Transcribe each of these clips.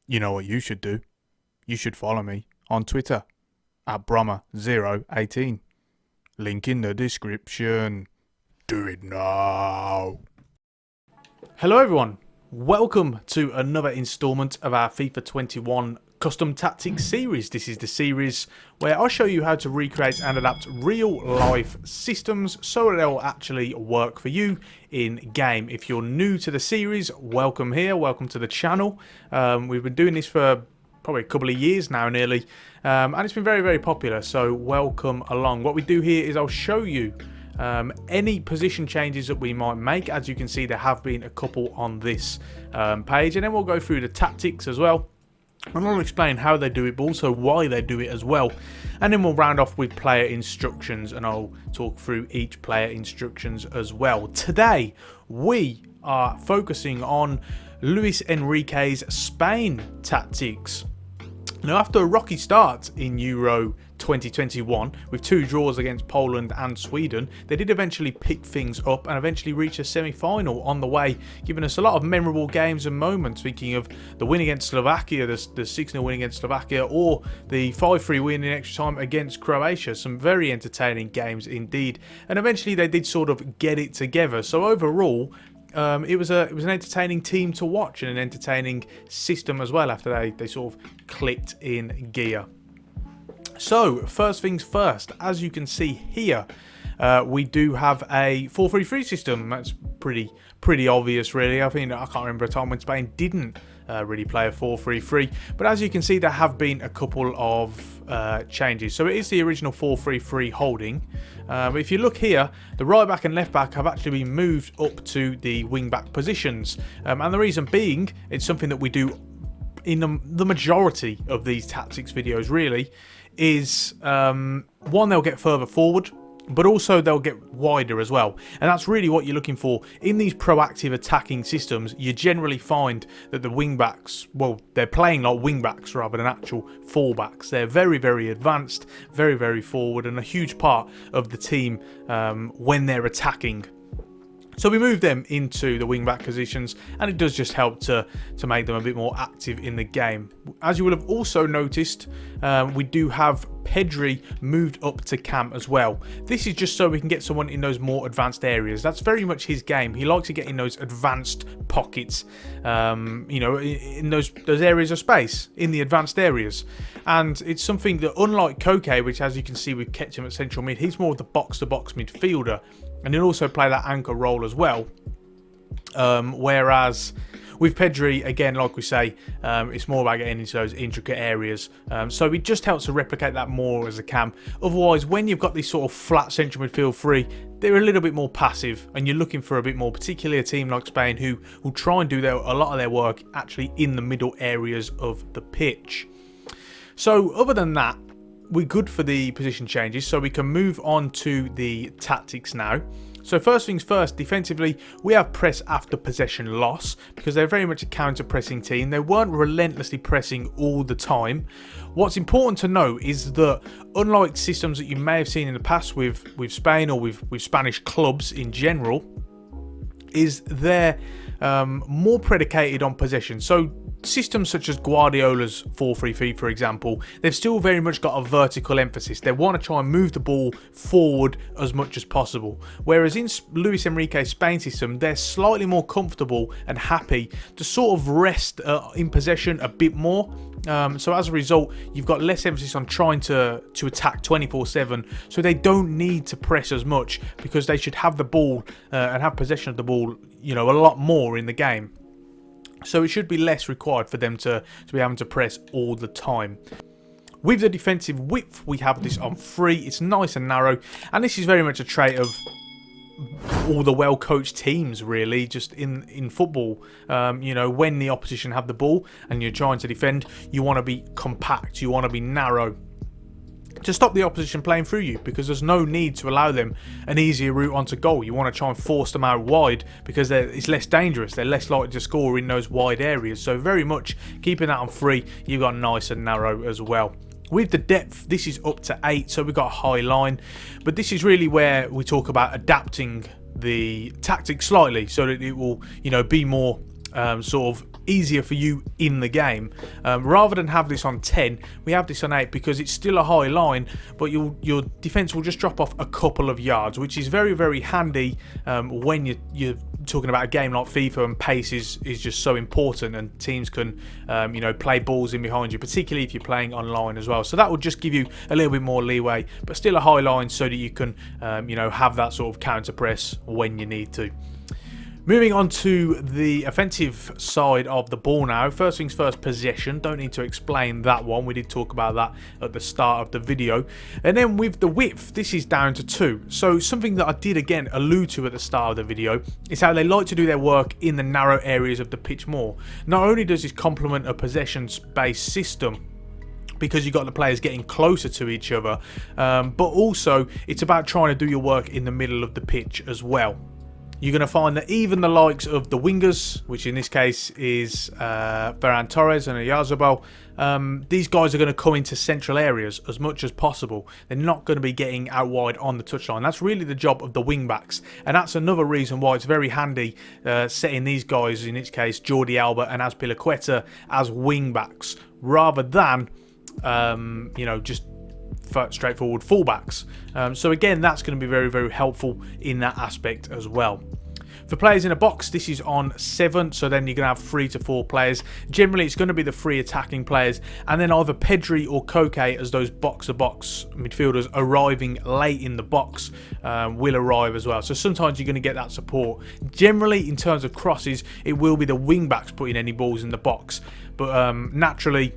You know what you should do? You should follow me on Twitter at Brommer018. Link in the description. Do it now. Hello everyone. Welcome to another installment of our FIFA 21 Custom Tactics series. This is the series where I'll show you how to recreate and adapt real life systems so that they'll actually work for you in game. If you're new to the series, welcome here, welcome to the channel. We've been doing this for probably a couple of years now nearly, and it's been very popular, so welcome along. What we do here is I'll show you any position changes that we might make. As you can see, there have been a couple on this page, and then we'll go through the tactics as well, and I'll explain how they do it, but also why they do it as well. And then we'll round off with player instructions, and I'll talk through each player instructions as well. Today we are focusing on Luis Enrique's Spain tactics. Now, after a rocky start in Euro 2021 with 2 draws against Poland and Sweden, they did eventually pick things up and eventually reach a semi-final on the way, giving us a lot of memorable games and moments. Speaking of the win against Slovakia, the 6-0 win against Slovakia, or the 5-3 win in extra time against Croatia. Some very entertaining games indeed, and eventually they did sort of get it together. So overall, it was an entertaining team to watch and an entertaining system as well after they sort of clicked in gear. So first things first, as you can see here, we do have a 4-3-3 system. That's pretty obvious really. I can't remember a time when Spain didn't really play a 4-3-3, but as you can see, there have been a couple of changes. So it is the original 4-3-3 holding. But if you look here, the right back and left back have actually been moved up to the wing back positions, and the reason being, it's something that we do in the majority of these tactics videos really, is one, they'll get further forward, but also they'll get wider as well. And that's really what you're looking for. In these proactive attacking systems, you generally find that the wing-backs, well, they're playing like wing-backs rather than actual full-backs. They're very advanced, very forward, and a huge part of the team when they're attacking. So we move them into the wing-back positions, and it does just help to make them a bit more active in the game. As you will have also noticed, we do have Pedri moved up to cam as well. This is just so we can get someone in those more advanced areas. That's very much his game. He likes to get in those advanced pockets, you know, in those areas of space, in the advanced areas. And it's something that, unlike Koke, which as you can see we've kept him at central mid, he's more of the box-to-box midfielder. And he'll also play that anchor role as well. Whereas with Pedri, again, like we say, it's more about getting into those intricate areas. So it just helps to replicate that more as a cam. Otherwise, when you've got this sort of flat central midfield three, they're a little bit more passive, and you're looking for a bit more, particularly a team like Spain who will try and do a lot of their work actually in the middle areas of the pitch. So other than that, we're good for the position changes, so we can move on to the tactics now. So first things first, defensively, we have press after possession loss, because they're very much a counter-pressing team. They weren't relentlessly pressing all the time. What's important to note is that, unlike systems that you may have seen in the past with Spain or with Spanish clubs in general, is they're more predicated on possession. So systems such as Guardiola's 4-3-3, for example, they've still very much got a vertical emphasis. They want to try and move the ball forward as much as possible. Whereas in Luis Enrique's Spain system, they're slightly more comfortable and happy to sort of rest in possession a bit more. So as a result, you've got less emphasis on trying to attack 24/7. So they don't need to press as much, because they should have the ball and have possession of the ball, you know, a lot more in the game. So it should be less required for them to be having to press all the time. With the defensive width, we have this on 3. It's nice and narrow, and this is very much a trait of all the well-coached teams, really, just in football. You know, when the opposition have the ball and you're trying to defend, you want to be compact, you want to be narrow, to stop the opposition playing through you, because there's no need to allow them an easier route onto goal. You want to try and force them out wide, because it's less dangerous. They're less likely to score in those wide areas. So very much keeping that on 3, you've got nice and narrow as well. With the depth, this is up to 8, so we've got a high line. But this is really where we talk about adapting the tactics slightly, so that it will, you know, be more sort of easier for you in the game. Rather than have this on 10, we have this on 8 because it's still a high line, but your defense will just drop off a couple of yards, which is very, very handy when you're talking about a game like FIFA, and pace is just so important, and teams can you know, play balls in behind you, particularly if you're playing online as well. So that will just give you a little bit more leeway, but still a high line so that you can you know, have that sort of counter press when you need to. Moving on to the offensive side of the ball now. First things first, possession. Don't need to explain that one. We did talk about that at the start of the video. And then with the width, this is down to 2. So something that I did again allude to at the start of the video is how they like to do their work in the narrow areas of the pitch more. Not only does this complement a possession-based system, because you've got the players getting closer to each other, but also it's about trying to do your work in the middle of the pitch as well. You're going to find that even the likes of the wingers, which in this case is Ferran Torres and Oyarzabal, these guys are going to come into central areas as much as possible. They're not going to be getting out wide on the touchline. That's really the job of the wing backs, and that's another reason why it's very handy setting these guys, in this case Jordi Alba and Azpilicueta, as wing backs rather than you know, just straightforward fullbacks. So again, that's going to be very, very helpful in that aspect as well. For players in a box, this is on 7, so then you're going to have 3 to 4 players. Generally, it's going to be the 3 attacking players, and then either Pedri or Koke as those box-to-box midfielders arriving late in the box will arrive as well. So sometimes you're going to get that support. Generally, in terms of crosses, it will be the wing-backs putting any balls in the box, but naturally,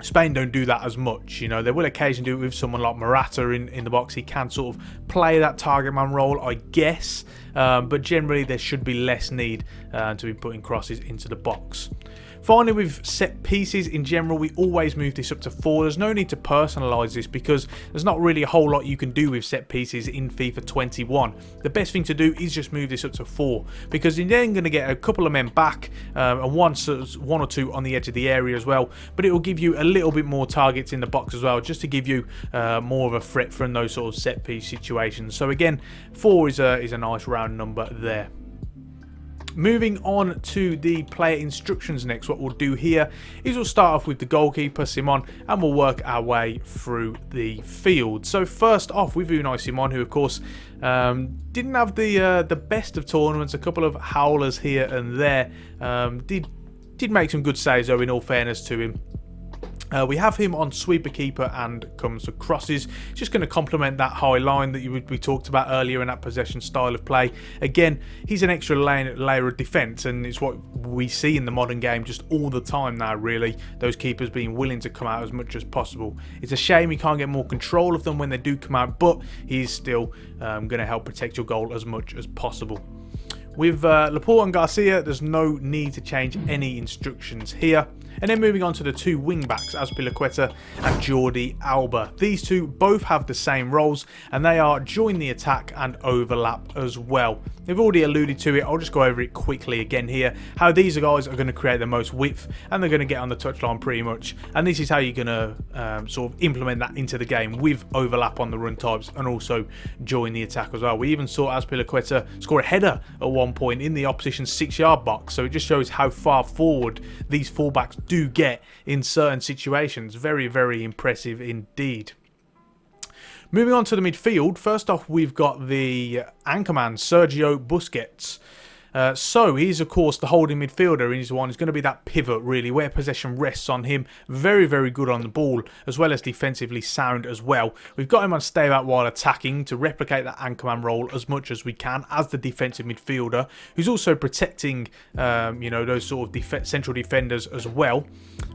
Spain don't do that as much. You know, they will occasionally do it with someone like Morata in the box. He can sort of play that target man role, I guess, but generally there should be less need to be putting crosses into the box. Finally, with set pieces in general, we always move this up to 4. There's no need to personalise this because there's not really a whole lot you can do with set pieces in FIFA 21. The best thing to do is just move this up to 4 because you're then going to get a couple of men back and one or two on the edge of the area as well, but it will give you a little bit more targets in the box as well, just to give you more of a threat from those sort of set piece situations. So again, 4 is a nice round number there. Moving on to the player instructions next, what we'll do here is we'll start off with the goalkeeper, Simon, and we'll work our way through the field. So first off with Unai Simon, who of course didn't have the best of tournaments, a couple of howlers here and there. Did make some good saves though, in all fairness to him. We have him on sweeper keeper and comes for crosses. Just going to complement that high line that we talked about earlier in that possession style of play. Again, he's an extra layer of defence, and it's what we see in the modern game just all the time now, really. Those keepers being willing to come out as much as possible. It's a shame he can't get more control of them when they do come out, but he's still going to help protect your goal as much as possible. With Laporte and Garcia, there's no need to change any instructions here. And then moving on to the 2 wing backs, Azpilicueta and Jordi Alba. These two both have the same roles, and they are join the attack and overlap as well. They've already alluded to it. I'll just go over it quickly again here. How these guys are going to create the most width, and they're going to get on the touchline pretty much. And this is how you're going to sort of implement that into the game with overlap on the run types and also join the attack as well. We even saw Azpilicueta score a header at one point in the opposition's 6-yard box. So it just shows how far forward these fullbacks do get in certain situations. Very, very impressive indeed. Moving on to the midfield, first off we've got the anchorman Sergio Busquets. So he's of course the holding midfielder. He's the one who's going to be that pivot really, where possession rests on him. Very, very good on the ball, as well as defensively sound as well. We've got him on stay out while attacking to replicate that anchorman role as much as we can as the defensive midfielder, who's also protecting you know, those sort of central defenders as well.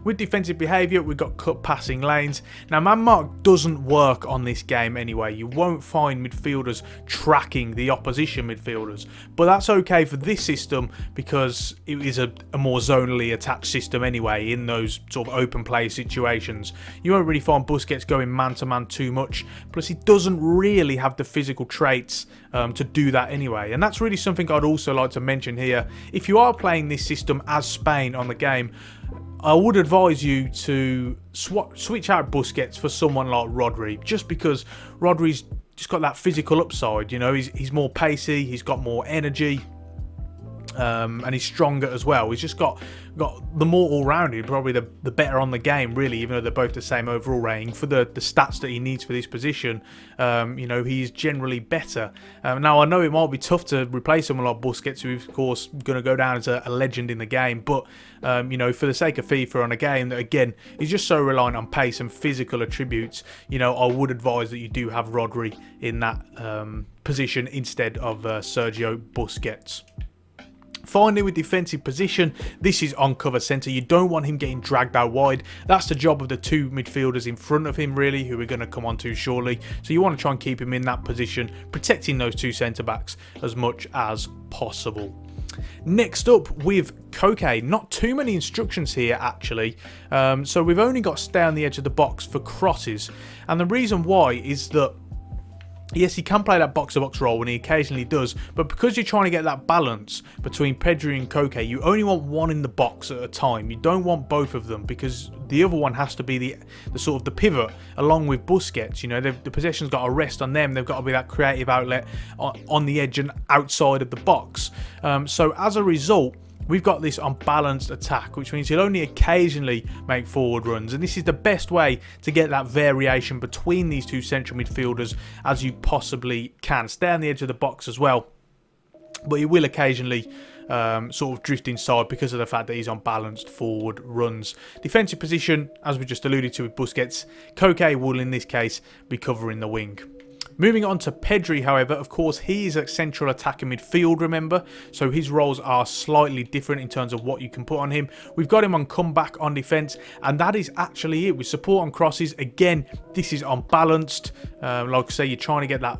With defensive behaviour, we've got cut passing lanes. Now, man mark doesn't work on this game anyway. You won't find midfielders tracking the opposition midfielders, but that's okay for this system because it is a more zonally attached system anyway in those sort of open play situations. You won't really find Busquets going man-to-man too much, plus he doesn't really have the physical traits to do that anyway. And that's really something I'd also like to mention here. If you are playing this system as Spain on the game, I would advise you to switch out Busquets for someone like Rodri, just because Rodri's just got that physical upside. You know, he's more pacey, he's got more energy. And he's stronger as well. He's just got the more all-rounded, probably the better on the game, really, even though they're both the same overall rating. For the stats that he needs for this position, you know, he's generally better. Now, I know it might be tough to replace someone like Busquets, who's, of course, going to go down as a legend in the game, but, you know, for the sake of FIFA on a game that, again, is just so reliant on pace and physical attributes, you know, I would advise that you do have Rodri in that position instead of Sergio Busquets. Finally, with defensive position, this is on cover centre. You don't want him getting dragged out wide. That's the job of the two midfielders in front of him, really, who we're going to come on to shortly. So you want to try and keep him in that position, protecting those two centre-backs as much as possible. Next up with Koke, not too many instructions here actually, so we've only got stay on the edge of the box for crosses, and the reason why is that yes, he can play that box-to-box role, and he occasionally does, but because you're trying to get that balance between Pedri and Koke, you only want one in the box at a time. You don't want both of them, because the other one has to be the sort of the pivot, along with Busquets. You know, the possession's got to rest on them. They've got to be that creative outlet on the edge and outside of the box. So as a result, we've got this unbalanced attack, which means he'll only occasionally make forward runs, and this is the best way to get that variation between these two central midfielders as you possibly can. Stay on the edge of the box as well, but he will occasionally sort of drift inside because of the fact that he's on balanced forward runs. Defensive position, as we just alluded to with Busquets, Koke will in this case be covering the wing. Moving on to Pedri, however, of course, he is a central attacking midfield, remember, so his roles are slightly different in terms of what you can put on him. We've got him on comeback on defence, and that is actually it. With support on crosses, again, this is unbalanced. Like I say, you're trying to get that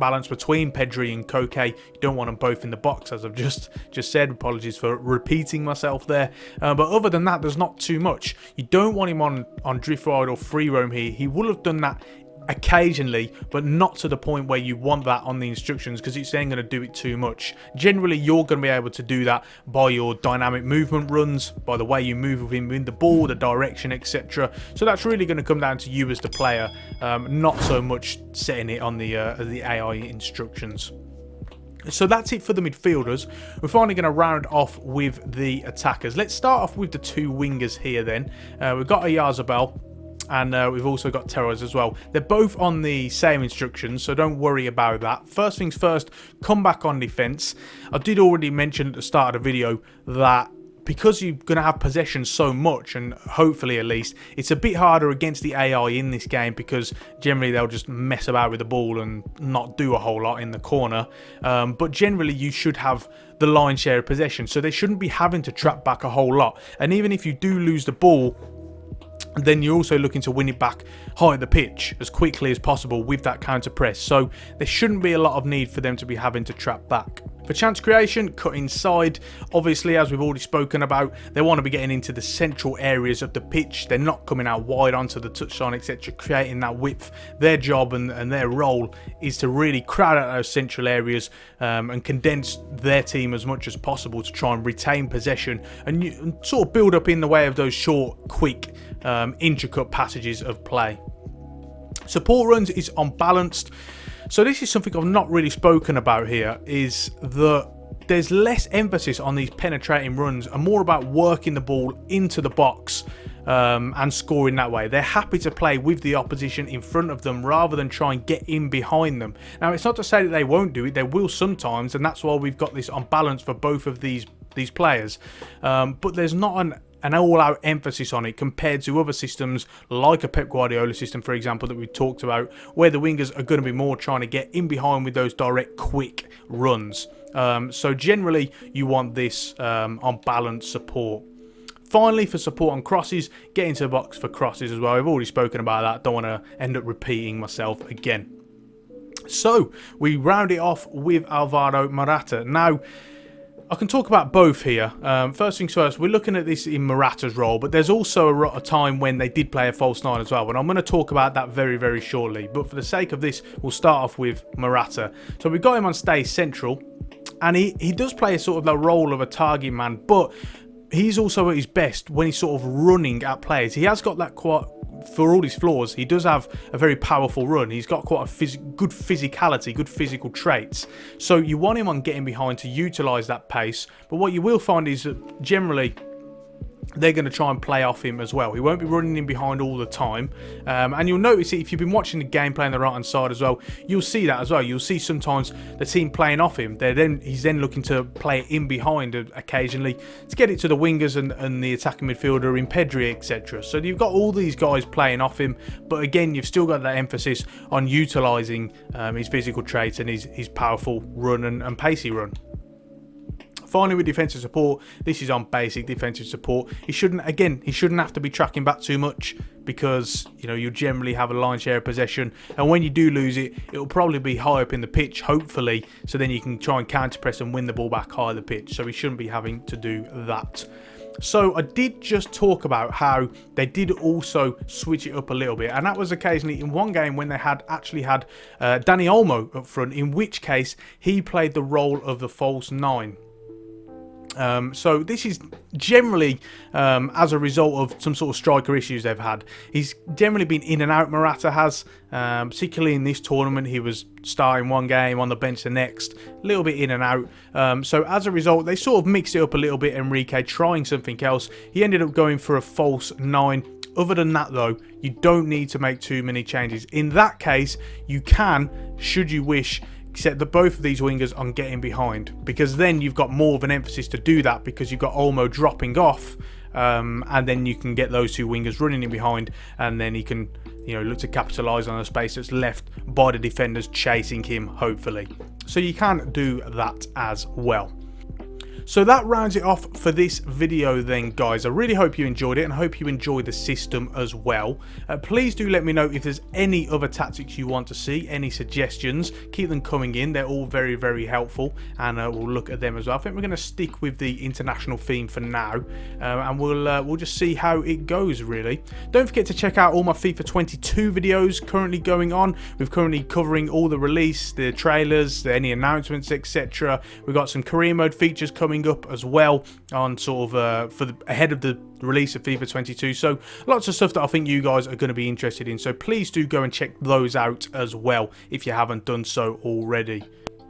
balance between Pedri and Koke. You don't want them both in the box, as I've just said. Apologies for repeating myself there. But other than that, there's not too much. You don't want him on drift ride or free roam here. He will have done that occasionally, but not to the point where you want that on the instructions, because it's then going to do it too much. Generally, you're going to be able to do that by your dynamic movement runs, by the way you move with him in the ball, the direction, etc. So that's really going to come down to you as the player, not so much setting it on the AI instructions. So that's it for the midfielders. We're finally going to round off with the attackers. Let's start off with the two wingers here then. We've got Oyarzabal, and we've also got Terrors as well. They're both on the same instructions, so don't worry about that. First things first, come back on defence. I did already mention at the start of the video that because you're going to have possession so much, and hopefully at least, it's a bit harder against the AI in this game, because generally they'll just mess about with the ball and not do a whole lot in the corner. But generally you should have the lion's share of possession, so they shouldn't be having to trap back a whole lot. And even if you do lose the ball, then you're also looking to win it back high at the pitch as quickly as possible with that counter press. So there shouldn't be a lot of need for them to be having to trap back. For chance creation, cut inside. Obviously, as we've already spoken about, they want to be getting into the central areas of the pitch. They're not coming out wide onto the touchline, etc., creating that width. Their job and their role is to really crowd out those central areas and condense their team as much as possible to try and retain possession and sort of build up in the way of those short, quick, intricate passages of play. Support runs is unbalanced. So this is something I've not really spoken about here, is that there's less emphasis on these penetrating runs and more about working the ball into the box and scoring that way. They're happy to play with the opposition in front of them rather than try and get in behind them. Now, it's not to say that they won't do it. They will sometimes, and that's why we've got this unbalance for both of these players. But there's not an all-out emphasis on it compared to other systems like a Pep Guardiola system, for example, that we talked about, where the wingers are going to be more trying to get in behind with those direct, quick runs. So generally, you want this unbalanced support. Finally, for support on crosses, get into the box for crosses as well. I've already spoken about that. Don't want to end up repeating myself again. So we round it off with Alvaro Morata. Now, I can talk about both here. First things first, we're looking at this in Morata's role, but there's also a time when they did play a false nine as well, and I'm going to talk about that very, very shortly. But for the sake of this, we'll start off with Morata. So we've got him on stay central, and he does play a sort of the role of a target man, but he's also at his best when he's sort of running at players. He has got that quite for all his flaws, he does have a very powerful run. He's got quite a good physicality, good physical traits. So you want him on getting behind to utilise that pace. But what you will find is that generally they're going to try and play off him as well. He won't be running in behind all the time. And you'll notice it if you've been watching the gameplay on the right hand side as well. You'll see that as well. You'll see sometimes the team playing off him. He's then looking to play it in behind occasionally to get it to the wingers and the attacking midfielder in Pedri, etc. So you've got all these guys playing off him. But again, you've still got that emphasis on utilising his physical traits and his powerful run and pacey run. Finally, with defensive support, this is on basic defensive support. He shouldn't have to be tracking back too much because, you know, you generally have a line share of possession, and when you do lose it, it will probably be high up in the pitch, hopefully, so then you can try and counter press and win the ball back high the pitch. So he shouldn't be having to do that. So I did just talk about how they did also switch it up a little bit, and that was occasionally in one game when they actually had Dani Olmo up front, in which case he played the role of the false 9. So this is generally as a result of some sort of striker issues they've had. He's generally been in and out, Morata has, particularly in this tournament. He was starting one game, on the bench the next, a little bit in and out. So as a result, they sort of mixed it up a little bit, Enrique trying something else. He ended up going for a false 9. Other than that, though, you don't need to make too many changes. In that case, you can, should you wish, set both of these wingers on getting behind, because then you've got more of an emphasis to do that because you've got Olmo dropping off, and then you can get those two wingers running in behind, and then he can, you know, look to capitalise on the space that's left by the defenders chasing him, hopefully. So you can do that as well. So that rounds it off for this video then, guys. I really hope you enjoyed it and hope you enjoy the system as well. Please do let me know if there's any other tactics you want to see, any suggestions. Keep them coming in. They're all very, very helpful, and we'll look at them as well. I think we're going to stick with the international theme for now, and we'll just see how it goes, really. Don't forget to check out all my FIFA 22 videos currently going on. We're currently covering all the release, the trailers, any announcements, etc. We've got some career mode features coming up as well on sort of ahead of the release of FIFA 22. So lots of stuff that I think you guys are going to be interested in. So please do go and check those out as well if you haven't done so already.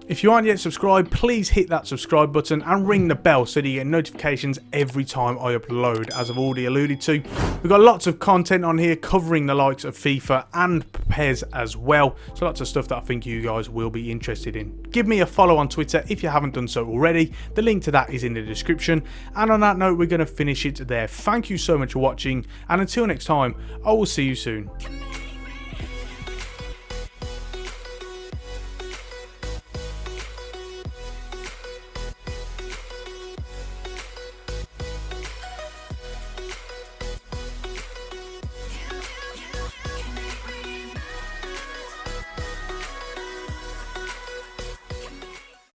If you aren't yet subscribed, please hit that subscribe button and ring the bell so that you get notifications every time I upload, as I've already alluded to. We've got lots of content on here covering the likes of FIFA and PES as well. So lots of stuff that I think you guys will be interested in. Give me a follow on Twitter if you haven't done so already. The link to that is in the description. And on that note, we're going to finish it there. Thank you so much for watching, and until next time, I will see you soon.